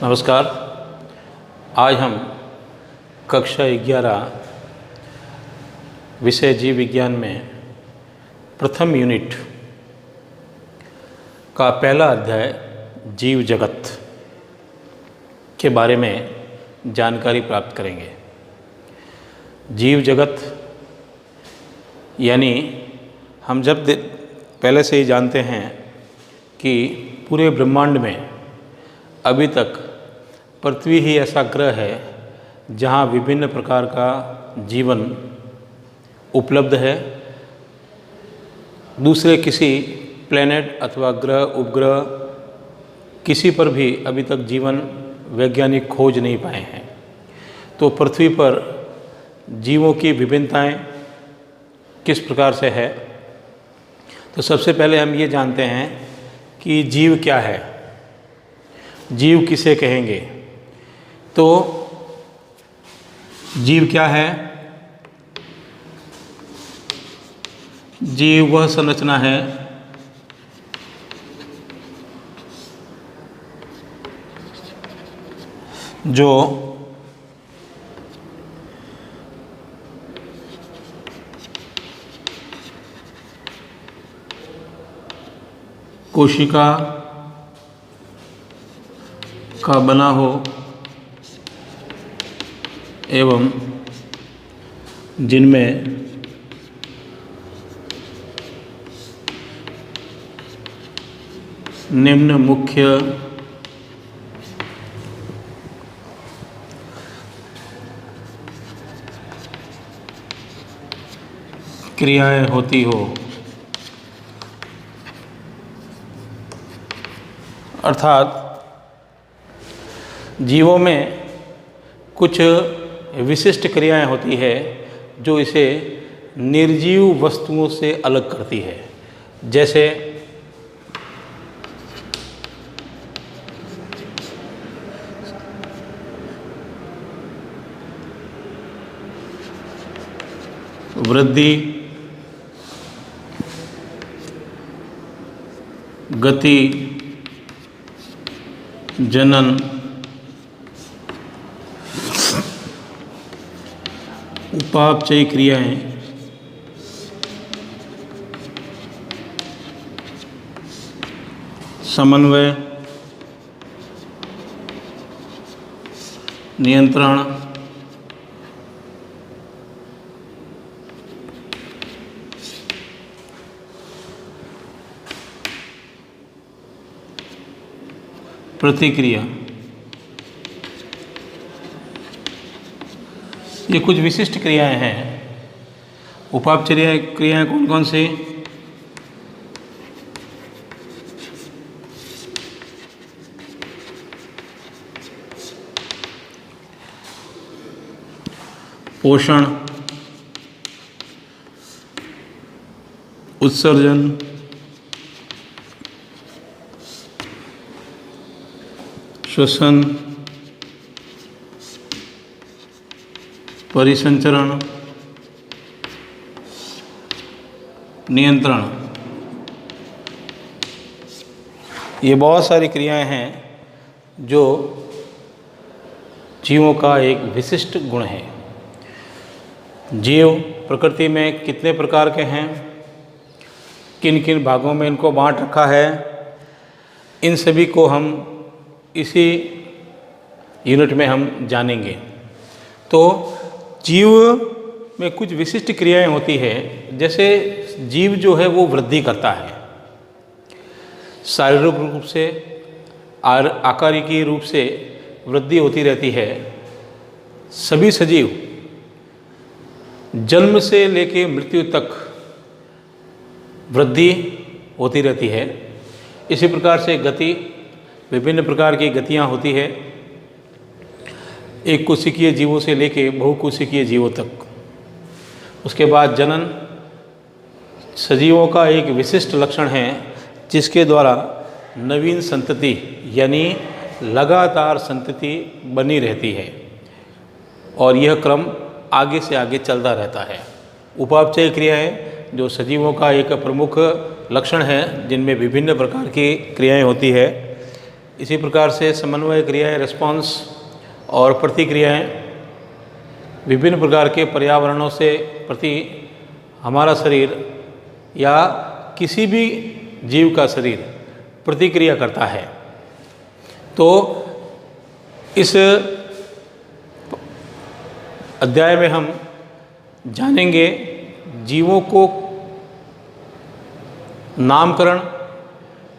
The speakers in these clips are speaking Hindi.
नमस्कार। आज हम कक्षा 11 विषय जीव विज्ञान में प्रथम यूनिट का पहला अध्याय जीव जगत के बारे में जानकारी प्राप्त करेंगे। जीव जगत यानी हम पहले से ही जानते हैं कि पूरे ब्रह्मांड में अभी तक पृथ्वी ही ऐसा ग्रह है जहाँ विभिन्न प्रकार का जीवन उपलब्ध है। दूसरे किसी प्लेनेट अथवा ग्रह उपग्रह किसी पर भी अभी तक जीवन वैज्ञानिक खोज नहीं पाए हैं। तो पृथ्वी पर जीवों की विभिन्नताएं किस प्रकार से है, तो सबसे पहले हम ये जानते हैं कि जीव क्या है, जीव किसे कहेंगे। तो जीव क्या है? जीव वह संरचना है जो कोशिका का बना हो एवं जिनमें निम्न मुख्य क्रियाएं होती हो, अर्थात जीवों में कुछ विशिष्ट क्रियाएं होती है जो इसे निर्जीव वस्तुओं से अलग करती है। जैसे वृद्धि, गति, जनन, उपापचयी क्रियाएं, समन्वय, नियंत्रण, प्रतिक्रिया, ये कुछ विशिष्ट क्रियाएं हैं। उपापचर्या क्रियाएं कौन कौन सी? पोषण, उत्सर्जन, श्वसन, परिसंचरण, नियंत्रण। ये बहुत सारी क्रियाएं हैं जो जीवों का एक विशिष्ट गुण है। जीव प्रकृति में कितने प्रकार के हैं, किन किन भागों में इनको बांट रखा है, इन सभी को हम इसी यूनिट में हम जानेंगे। तो जीव में कुछ विशिष्ट क्रियाएं होती है। जैसे जीव जो है वो वृद्धि करता है, शारीरिक रूप से आकारिकी रूप से वृद्धि होती रहती है। सभी सजीव जन्म से लेकर मृत्यु तक वृद्धि होती रहती है। इसी प्रकार से गति, विभिन्न प्रकार की गतियाँ होती है, एक कोशिकीय जीवों से लेके बहुकोशिकीय जीवों तक। उसके बाद जनन सजीवों का एक विशिष्ट लक्षण है जिसके द्वारा नवीन संतति यानी लगातार संतति बनी रहती है और यह क्रम आगे से आगे चलता रहता है। उपापचय क्रियाएं जो सजीवों का एक प्रमुख लक्षण है जिनमें विभिन्न प्रकार की क्रियाएं होती है। इसी प्रकार से समन्वय क्रियाएं, रिस्पॉन्स और प्रतिक्रियाएं विभिन्न प्रकार के पर्यावरणों से प्रति हमारा शरीर या किसी भी जीव का शरीर प्रतिक्रिया करता है। तो इस अध्याय में हम जानेंगे जीवों को नामकरण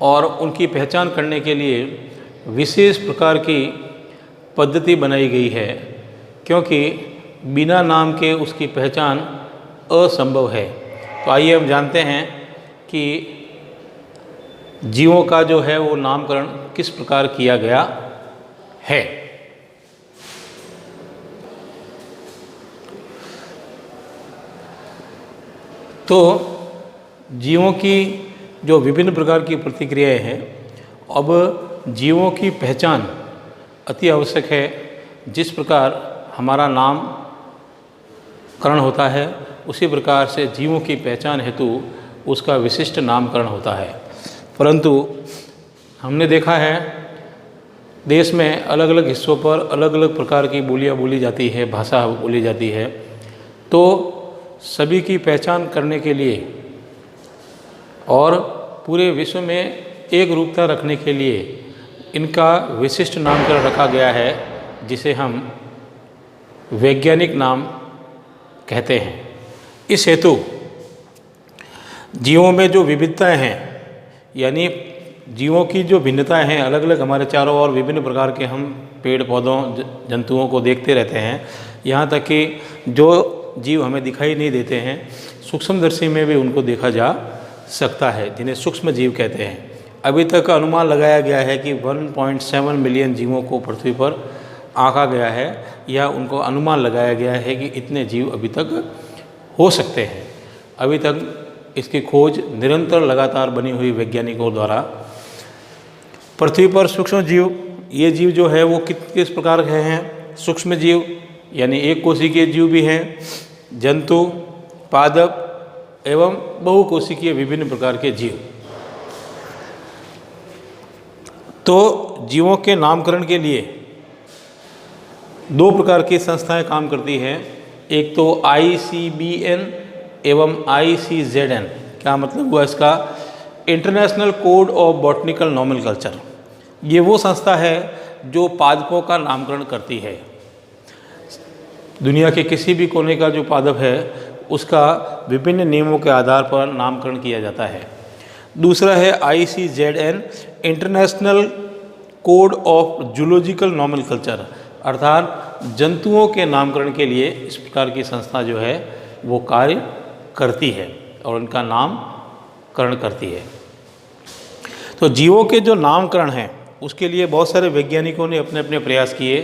और उनकी पहचान करने के लिए विशेष प्रकार की पद्धति बनाई गई है, क्योंकि बिना नाम के उसकी पहचान असंभव है। तो आइए हम जानते हैं कि जीवों का जो है वो नामकरण किस प्रकार किया गया है। तो जीवों की जो विभिन्न प्रकार की प्रतिक्रियाएं हैं, अब जीवों की पहचान अति आवश्यक है। जिस प्रकार हमारा नामकरण होता है, उसी प्रकार से जीवों की पहचान हेतु उसका विशिष्ट नामकरण होता है। परंतु हमने देखा है देश में अलग अलग हिस्सों पर अलग अलग प्रकार की बोलियां बोली जाती है, भाषा बोली जाती है। तो सभी की पहचान करने के लिए और पूरे विश्व में एक रूपता रखने के लिए इनका विशिष्ट नामकरण रखा गया है, जिसे हम वैज्ञानिक नाम कहते हैं। इस हेतु जीवों में जो विविधताएं हैं, यानी जीवों की जो भिन्नताएं हैं, अलग अलग हमारे चारों ओर विभिन्न प्रकार के हम पेड़ पौधों जंतुओं को देखते रहते हैं। यहाँ तक कि जो जीव हमें दिखाई नहीं देते हैं, सूक्ष्मदर्शी में भी उनको देखा जा सकता है, जिन्हें सूक्ष्म जीव कहते हैं। अभी तक अनुमान लगाया गया है कि 1.7 मिलियन जीवों को पृथ्वी पर आंका गया है, या उनको अनुमान लगाया गया है कि इतने जीव अभी तक हो सकते हैं। अभी तक इसकी खोज निरंतर लगातार बनी हुई वैज्ञानिकों द्वारा। पृथ्वी पर सूक्ष्म जीव, ये जीव जो है वो किस प्रकार के हैं? सूक्ष्म जीव यानी एक कोशिकीय जीव भी हैं, जंतु, पादप एवं बहुकोशिकीय विभिन्न प्रकार के जीव। तो जीवों के नामकरण के लिए दो प्रकार की संस्थाएं काम करती हैं। एक तो ICBN एवं ICZN। क्या मतलब हुआ इसका? International code of botanical nomenclature. ये वो संस्था है जो पादपों का नामकरण करती है। दुनिया के किसी भी कोने का जो पादप है, उसका विभिन्न नियमों के आधार पर नामकरण किया जाता है। दूसरा है ICZN, international code of zoological nomenclature, अर्थात जंतुओं के नामकरण के लिए इस प्रकार की संस्था जो है वो कार्य करती है और उनका नामकरण करती है। तो जीवों के जो नामकरण हैं, उसके लिए बहुत सारे वैज्ञानिकों ने अपने अपने प्रयास किए,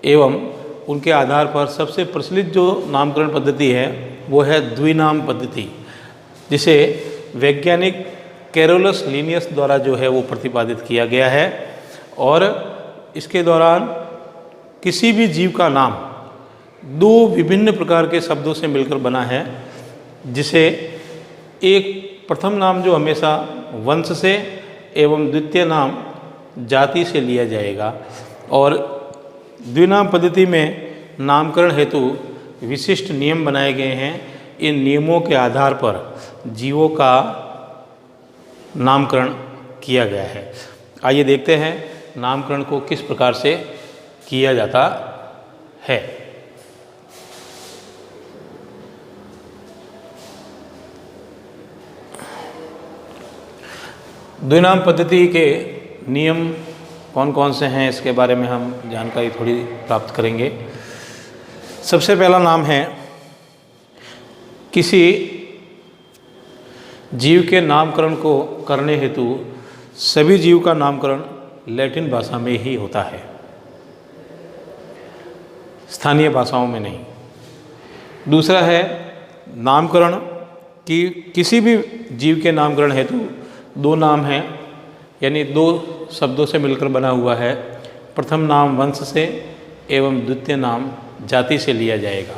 एवं उनके आधार पर सबसे प्रचलित जो नामकरण पद्धति है वो है द्विनाम पद्धति, जिसे वैज्ञानिक कैरोलस लिनियस द्वारा जो है वो प्रतिपादित किया गया है। और इसके दौरान किसी भी जीव का नाम दो विभिन्न प्रकार के शब्दों से मिलकर बना है, जिसे एक प्रथम नाम जो हमेशा वंश से एवं द्वितीय नाम जाति से लिया जाएगा। और द्विनाम पद्धति में नामकरण हेतु विशिष्ट नियम बनाए गए हैं। इन नियमों के आधार पर जीवों का नामकरण किया गया है। आइए देखते हैं नामकरण को किस प्रकार से किया जाता है। द्विनाम पद्धति के नियम कौन कौन से हैं, इसके बारे में हम जानकारी थोड़ी प्राप्त करेंगे। सबसे पहला नाम है, किसी जीव के नामकरण को करने हेतु सभी जीव का नामकरण लैटिन भाषा में ही होता है, स्थानीय भाषाओं में नहीं। दूसरा है नामकरण कि किसी भी जीव के नामकरण हेतु दो नाम हैं, यानी दो शब्दों से मिलकर बना हुआ है। प्रथम नाम वंश से एवं द्वितीय नाम जाति से लिया जाएगा।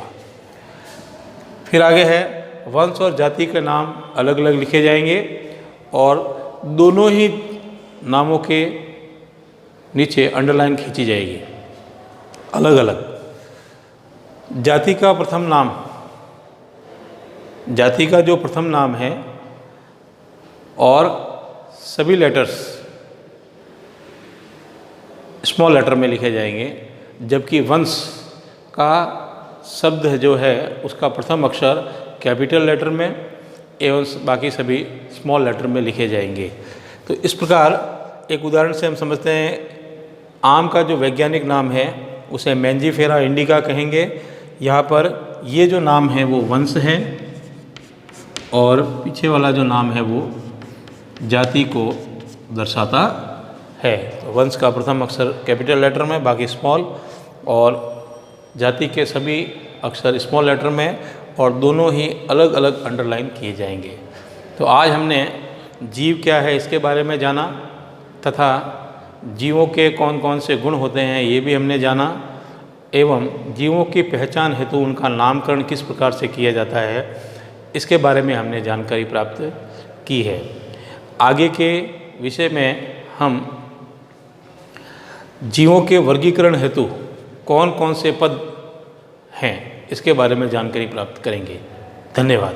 फिर आगे है वंश और जाति के नाम अलग अलग लिखे जाएंगे और दोनों ही नामों के नीचे अंडरलाइन खींची जाएगी अलग अलग। जाति का प्रथम नाम, जाति का जो प्रथम नाम है और सभी लेटर्स स्मॉल लेटर में लिखे जाएंगे, जबकि वंश का शब्द जो है उसका प्रथम अक्षर कैपिटल लेटर में एवं बाकी सभी स्मॉल लेटर में लिखे जाएंगे। तो इस प्रकार एक उदाहरण से हम समझते हैं, आम का जो वैज्ञानिक नाम है उसे मैंजीफेरा इंडिका कहेंगे। यहाँ पर ये जो नाम है वो वंश है और पीछे वाला जो नाम है वो जाति को दर्शाता है। तो वंश का प्रथम अक्षर कैपिटल लेटर में, बाकी स्मॉल, और जाति के सभी अक्षर स्मॉल लेटर में, और दोनों ही अलग अलग अंडरलाइन किए जाएंगे। तो आज हमने जीव क्या है इसके बारे में जाना तथा जीवों के कौन कौन से गुण होते हैं ये भी हमने जाना, एवं जीवों की पहचान हेतु उनका नामकरण किस प्रकार से किया जाता है इसके बारे में हमने जानकारी प्राप्त की है। आगे के विषय में हम जीवों के वर्गीकरण हेतु कौन कौन से पद हैं इसके बारे में जानकारी प्राप्त करेंगे। धन्यवाद।